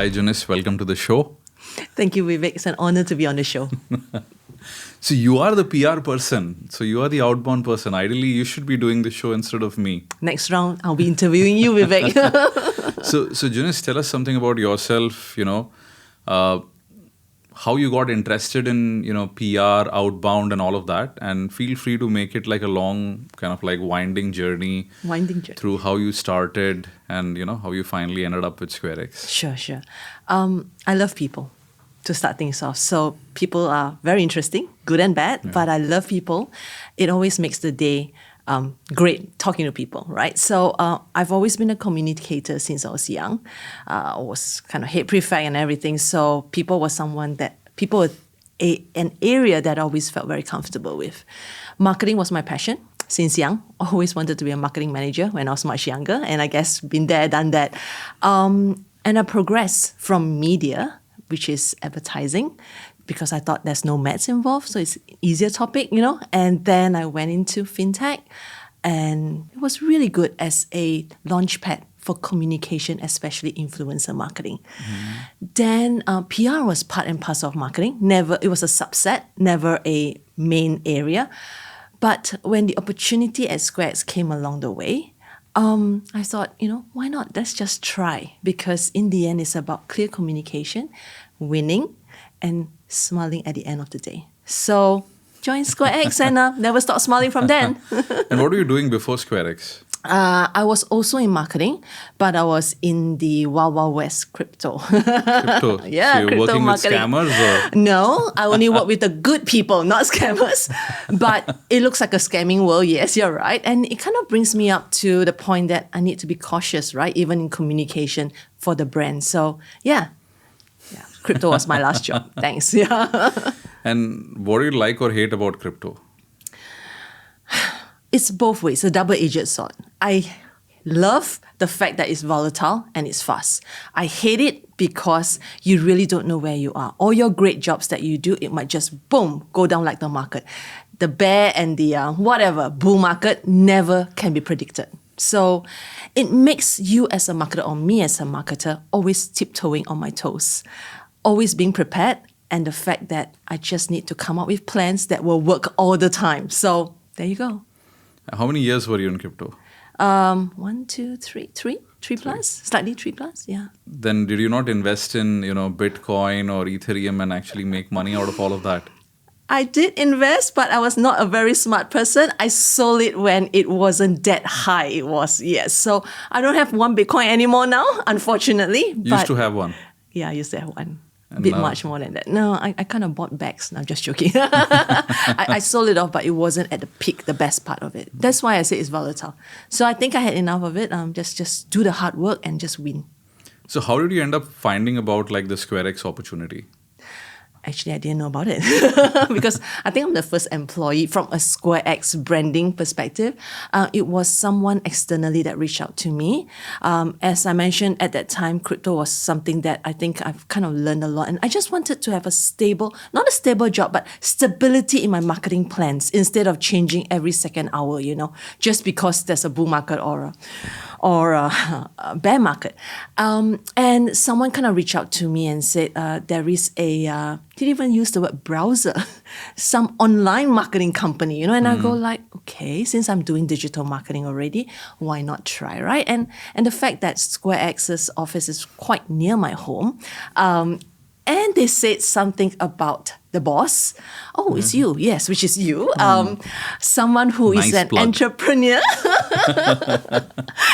Hi, Junice. Welcome to the show. Thank you, Vivek. It's an honor to be on the show. So you are the PR person. So you are the outbound person. Ideally, you should be doing the show instead of me. Next round, I'll be interviewing you, Vivek. So Junice, tell us something about yourself. How you got interested in PR, outbound, and all of that. And feel free to make it like a long kind of like winding journey. Through how you started and how you finally ended up with SquareX. Sure. I love people, to start things off. So people are very interesting, good and bad, but I love people. It always makes the day great talking to people, right? So I've always been a communicator since I was young. I was kind of head prefect and everything. So people were an area that I always felt very comfortable with. Marketing was my passion since young. I always wanted to be a marketing manager when I was much younger, and I guess been there, done that. And I progressed from media, which is advertising, because I thought there's no maths involved, so it's an easier topic, And then I went into fintech, and it was really good as a launchpad for communication, especially influencer marketing. Then PR was part and parcel of marketing. It was a subset, never a main area. But when the opportunity at SquareX came along the way, I thought, why not? Let's just try. Because in the end, it's about clear communication, winning, and smiling at the end of the day. So joined SquareX and never stopped smiling from then. And what were you doing before SquareX? I was also in marketing, but I was in the Wild Wild West crypto. Crypto? Yeah, so you're crypto working marketing. with scammers? Or? No, I only work with the good people, not scammers. But it looks like a scamming world, yes, you're right. And it kind of brings me up to the point that I need to be cautious, right? Even in communication for the brand. So yeah, crypto was my last job. Thanks. Yeah. And what do you like or hate about crypto? It's both ways, a double-edged sword. I love the fact that it's volatile and it's fast. I hate it because you really don't know where you are. All your great jobs that you do, it might just, boom, go down like the market. The bear and the bull market never can be predicted. So it makes you as a marketer or me as a marketer always tiptoeing on my toes, always being prepared, and the fact that I just need to come up with plans that will work all the time. So there you go. How many years were you in crypto? 1, 2, 3 plus, slightly 3 plus, yeah. Then did you not invest in, Bitcoin or Ethereum and actually make money out of all of that? I did invest, but I was not a very smart person. I sold it when it wasn't that high. It was, yes. So I don't have one Bitcoin anymore now, unfortunately. You used to have one? Yeah, I used to have one. A bit much more than that. No, I kind of bought bags. No, I'm just joking. I sold it off, but it wasn't at the peak, the best part of it. That's why I say it's volatile. So I think I had enough of it. Just do the hard work and just win. So how did you end up finding about like the SquareX opportunity? Actually, I didn't know about it because I think I'm the first employee from a SquareX branding perspective. It was someone externally that reached out to me. As I mentioned, at that time, crypto was something that I think I've kind of learned a lot. And I just wanted to have not a stable job, but stability in my marketing plans instead of changing every second hour, just because there's a bull market or a bear market. And someone kind of reached out to me and said, there is didn't even use the word browser, some online marketing company, and I go like, okay, since I'm doing digital marketing already, why not try, right? And the fact that SquareX's office is quite near my home, and they said something about the boss. Oh, it's you. Yes, which is you. Someone who is an entrepreneur.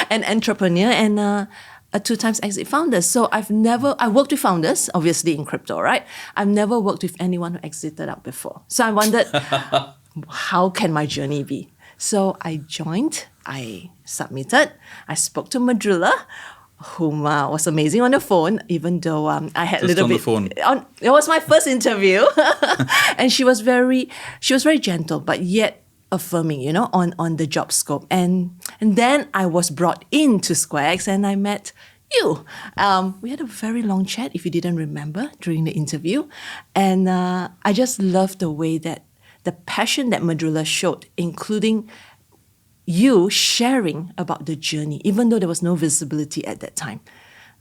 An entrepreneur and a 2-time exit founder. So I worked with founders, obviously in crypto, right? I've never worked with anyone who exited out before. So I wondered, how can my journey be? So I joined, I submitted, I spoke to Madrula, whom was amazing on the phone, even though I had a little bit. Just on the phone. It was my first interview, and she was very gentle, but yet affirming, on the job scope. And then I was brought into SquareX, and I met you. We had a very long chat, if you didn't remember, during the interview, and I just loved the way that the passion that Madrula showed, including you sharing about the journey, even though there was no visibility at that time.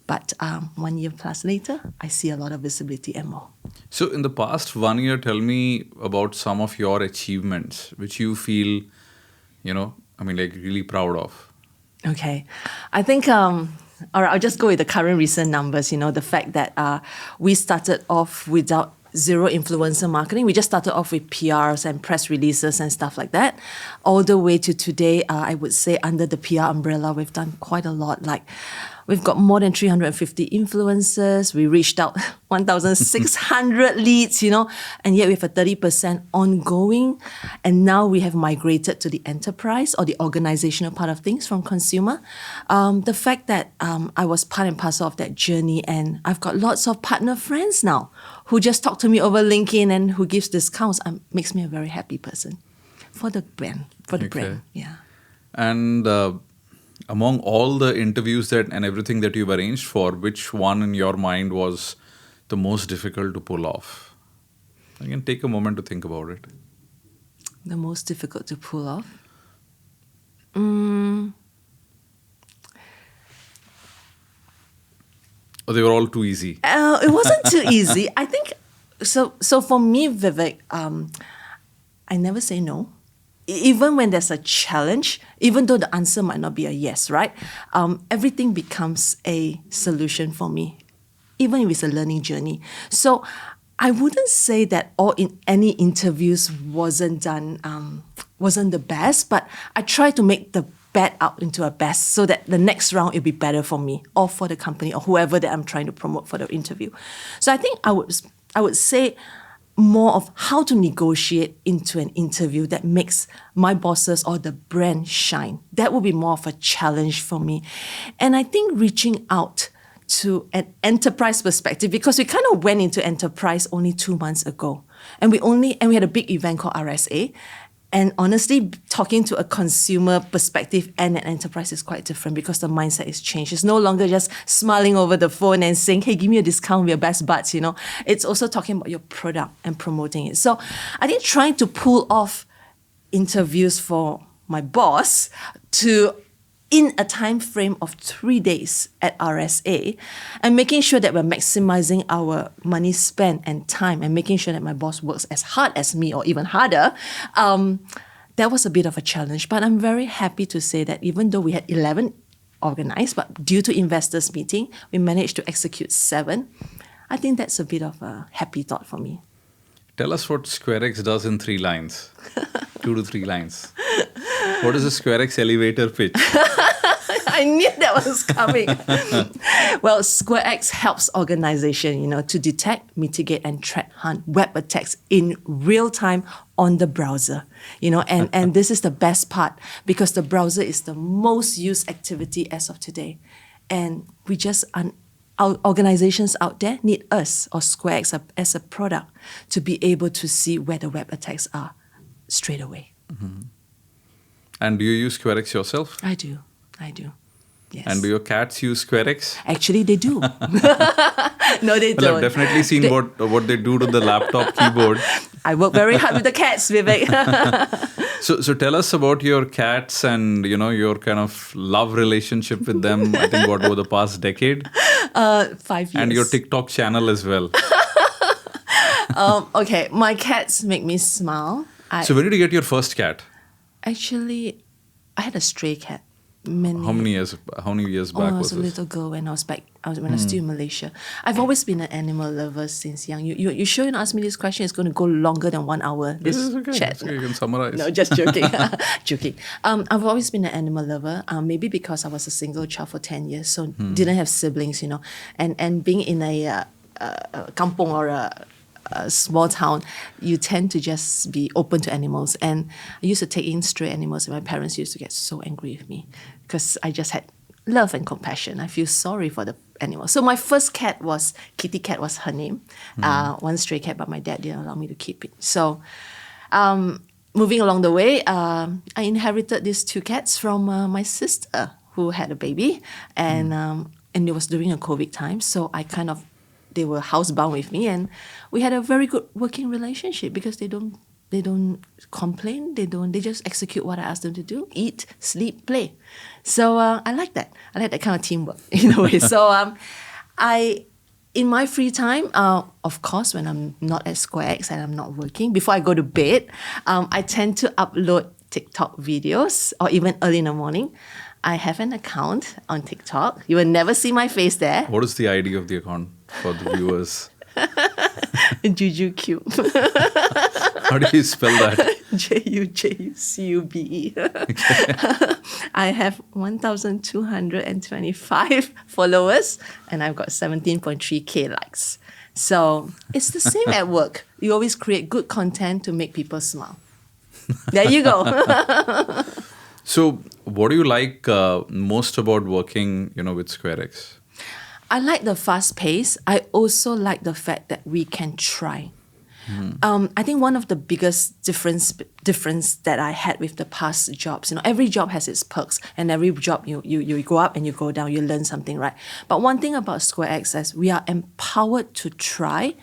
But 1 year plus later, I see a lot of visibility and more. So in the past 1 year, tell me about some of your achievements, which you feel, like really proud of. Okay. I think, all right, I'll just go with the current recent numbers. The fact that we started off without zero influencer marketing. We just started off with PRs and press releases and stuff like that. All the way to today, I would say under the PR umbrella, we've done quite a lot. Like, we've got more than 350 influencers. We reached out 1,600 leads, and yet we have a 30% ongoing. And now we have migrated to the enterprise or the organizational part of things from consumer. The fact that I was part and parcel of that journey, and I've got lots of partner friends now who just talk to me over LinkedIn and who gives discounts, makes me a very happy person for the brand, yeah. And among all the interviews and everything that you've arranged for, which one in your mind was the most difficult to pull off? You can take a moment to think about it. The most difficult to pull off? Or they were all too easy? It wasn't too easy. I think, so for me, Vivek, I never say no. Even when there's a challenge, even though the answer might not be a yes, right? Everything becomes a solution for me, even if it's a learning journey. So I wouldn't say that all in any interviews wasn't the best, but I try to make the bad out into a best so that the next round it'll be better for me or for the company or whoever that I'm trying to promote for the interview. So I think I would say more of how to negotiate into an interview that makes my bosses or the brand shine. That would be more of a challenge for me. And I think reaching out to an enterprise perspective, because we kind of went into enterprise only 2 months ago. And we had a big event called RSA. And honestly, talking to a consumer perspective and an enterprise is quite different because the mindset is changed. It's no longer just smiling over the phone and saying, hey, give me a discount, we're best buds, It's also talking about your product and promoting it. So I think trying to pull off interviews for my boss in a time frame of 3 days at RSA and making sure that we're maximizing our money spent and time and making sure that my boss works as hard as me or even harder, that was a bit of a challenge. But I'm very happy to say that even though we had 11 organized, but due to investors meeting, we managed to execute 7. I think that's a bit of a happy thought for me. Tell us what SquareX does in 3 lines. 2 to 3 lines. What is a SquareX elevator pitch? I knew that was coming. Well, SquareX helps organizations, to detect, mitigate, and threat hunt web attacks in real time on the browser. And this is the best part because the browser is the most used activity as of today. And our organizations out there need us or SquareX as a product to be able to see where the web attacks are straight away. Mm-hmm. And do you use SquareX yourself? I do. Yes. And do your cats use SquareX? Actually, they do. No, they don't. Well, I've definitely seen what they do to the laptop keyboard. I work very hard with the cats, Vivek. So tell us about your cats and, your kind of love relationship with them, I think, over the past decade? 5 years. And your TikTok channel as well. Okay, my cats make me smile. So when did you get your first cat? Actually, I had a stray cat. How many years back was this? I was a little girl when I was still in Malaysia. I've always been an animal lover since young. You sure you ask me this question? It's going to go longer than 1 hour. This is okay. chat. It's okay. You can summarize. No, just joking. Joking. I've always been an animal lover. Maybe because I was a single child for 10 years, so didn't have siblings, and being in a kampong or a small town, you tend to just be open to animals. And I used to take in stray animals, and my parents used to get so angry with me because I just had love and compassion. I feel sorry for the animals. So my first cat was, Kitty Cat was her name, one stray cat, but my dad didn't allow me to keep it. So moving along the way, I inherited these 2 cats from my sister who had a baby, and it was during a COVID time, so they were housebound with me, and we had a very good working relationship because they don't They don't complain. They just execute what I ask them to do: eat, sleep, play. So I like that. I like that kind of teamwork in a way. So in my free time, of course, when I'm not at SquareX and I'm not working, before I go to bed, I tend to upload TikTok videos, or even early in the morning. I have an account on TikTok. You will never see my face there. What is the ID of the account for the viewers? Juju Cube. How do you spell that? JUJUCUBE. I have 1,225 followers and I've got 17.3K likes. So it's the same at work. You always create good content to make people smile. There you go. So what do you like most about working, with SquareX? I like the fast pace. I also like the fact that we can try. I think one of the biggest difference that I had with the past jobs, every job has its perks, and every job you go up and you go down, you learn something, right? But one thing about SquareX is we are empowered to try,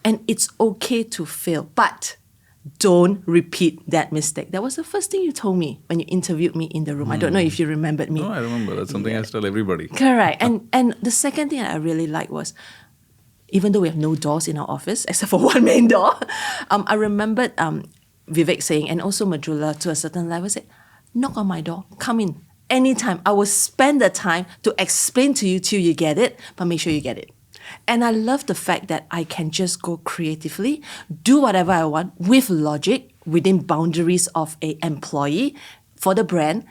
and it's okay to fail, but don't repeat that mistake. That was the first thing you told me when you interviewed me in the room. I don't know if you remembered me. No, I remember. That's something I tell everybody. Correct. And the second thing that I really liked was, even though we have no doors in our office, except for one main door, I remembered Vivek saying, and also Madrula to a certain level, said, knock on my door, come in, anytime. I will spend the time to explain to you till you get it, but make sure you get it. And I love the fact that I can just go creatively, do whatever I want with logic, within boundaries of an employee for the brand,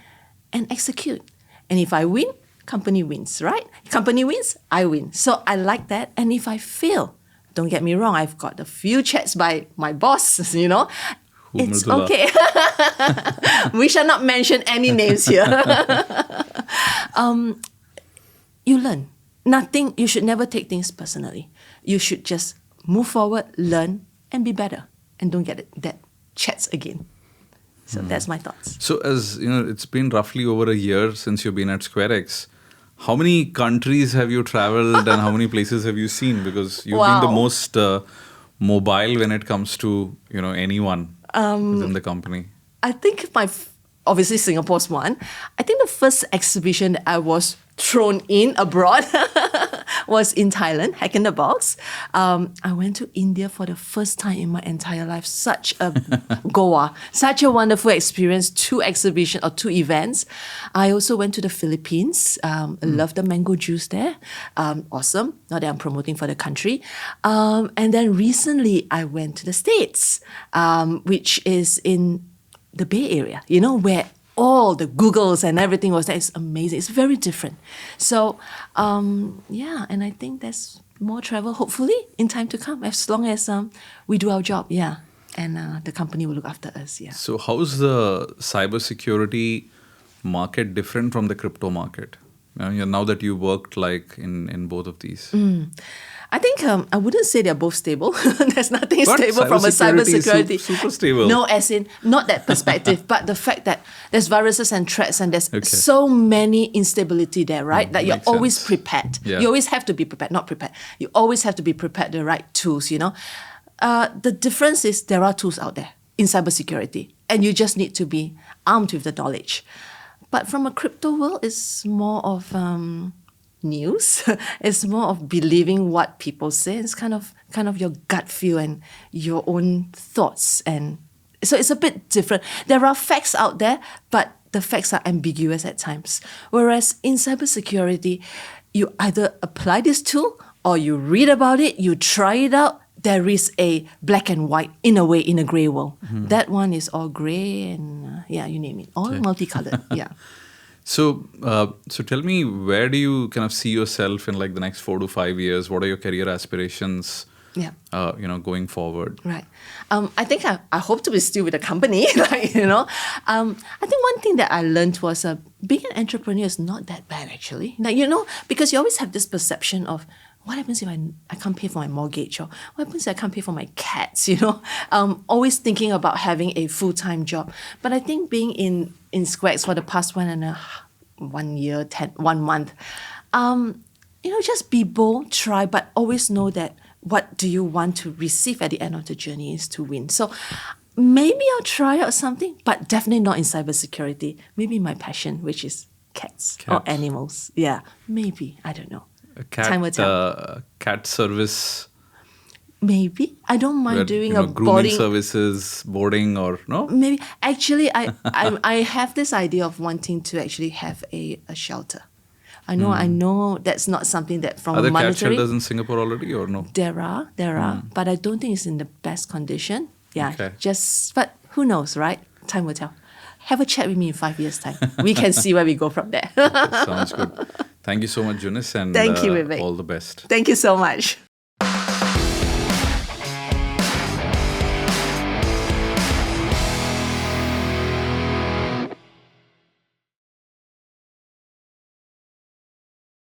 and execute. And if I win, company wins, right? Company wins, I win. So I like that. And if I fail, don't get me wrong, I've got a few chats by my boss, It's okay. We shall not mention any names here. You learn. You should never take things personally. You should just move forward, learn, and be better. And don't get that chats again. So that's my thoughts. So as it's been roughly over a year since you've been at SquareX. How many countries have you traveled and how many places have you seen? Because you've been the most mobile when it comes to anyone within the company. I think obviously Singapore's one. I think the first exhibition that I was thrown in abroad was in Thailand, Hack in the Box. I went to India for the first time in my entire life. Goa, such a wonderful experience. 2 exhibitions or 2 events. I also went to the Philippines. Love the mango juice there. Awesome. Not that I'm promoting for the country. And then recently I went to the States, which is in the Bay Area, where all the Googles and everything was there. It's amazing. It's very different. So, and I think there's more travel, hopefully, in time to come, as long as we do our job, and the company will look after us, So how's the cybersecurity market different from the crypto market? Now that you worked in both of these. I think I wouldn't say they're both stable. There's nothing stable from a cybersecurity. Super stable. No, as in not that perspective, but the fact that there's viruses and threats and there's so many instability there, right? That you're always prepared. Yeah. You always have to be prepared, not prepared. You always have to be prepared, the right tools, The difference is there are tools out there in cybersecurity, and you just need to be armed with the knowledge. But from a crypto world, it's more of news. It's more of believing what people say. It's kind of your gut feel and your own thoughts, and so it's a bit different. There are facts out there, but the facts are ambiguous at times. Whereas in cybersecurity, you either apply this tool or you read about it, you try it out. There is a black and white, in a way, in a grey world. That one is all grey and you name it, all multicolored. So tell me, where do you kind of see yourself in the next 4 to 5 years? What are your career aspirations? Going forward. Right. I think I hope to be still with the company. I think one thing that I learned was being an entrepreneur is not that bad actually. Because you always have this perception of what happens if I can't pay for my mortgage, or what happens if I can't pay for my cats, always thinking about having a full-time job. But I think being in SquareX for the past 1 year, 1 month, just be bold, try, but always know that what do you want to receive at the end of the journey is to win. So Maybe I'll try out something, but definitely not in cybersecurity. Maybe my passion, which is cats or animals. Yeah, maybe. I don't know. A Time will tell. cat service, Maybe. I don't mind where, doing a grooming boarding. services, boarding, or no? Maybe. Actually, I have this idea of wanting to actually have a shelter. I know that's not something that from Are a there cat monetary. shelters in Singapore already, or no? There are, but I don't think it's in the best condition. Yeah, Okay. but who knows, right? Time will tell. Have a chat with me in 5 years' time. We can see where we go from there. Sounds good. Thank you so much, Junice, and Thank you, Vivek. all the best. Thank you so much.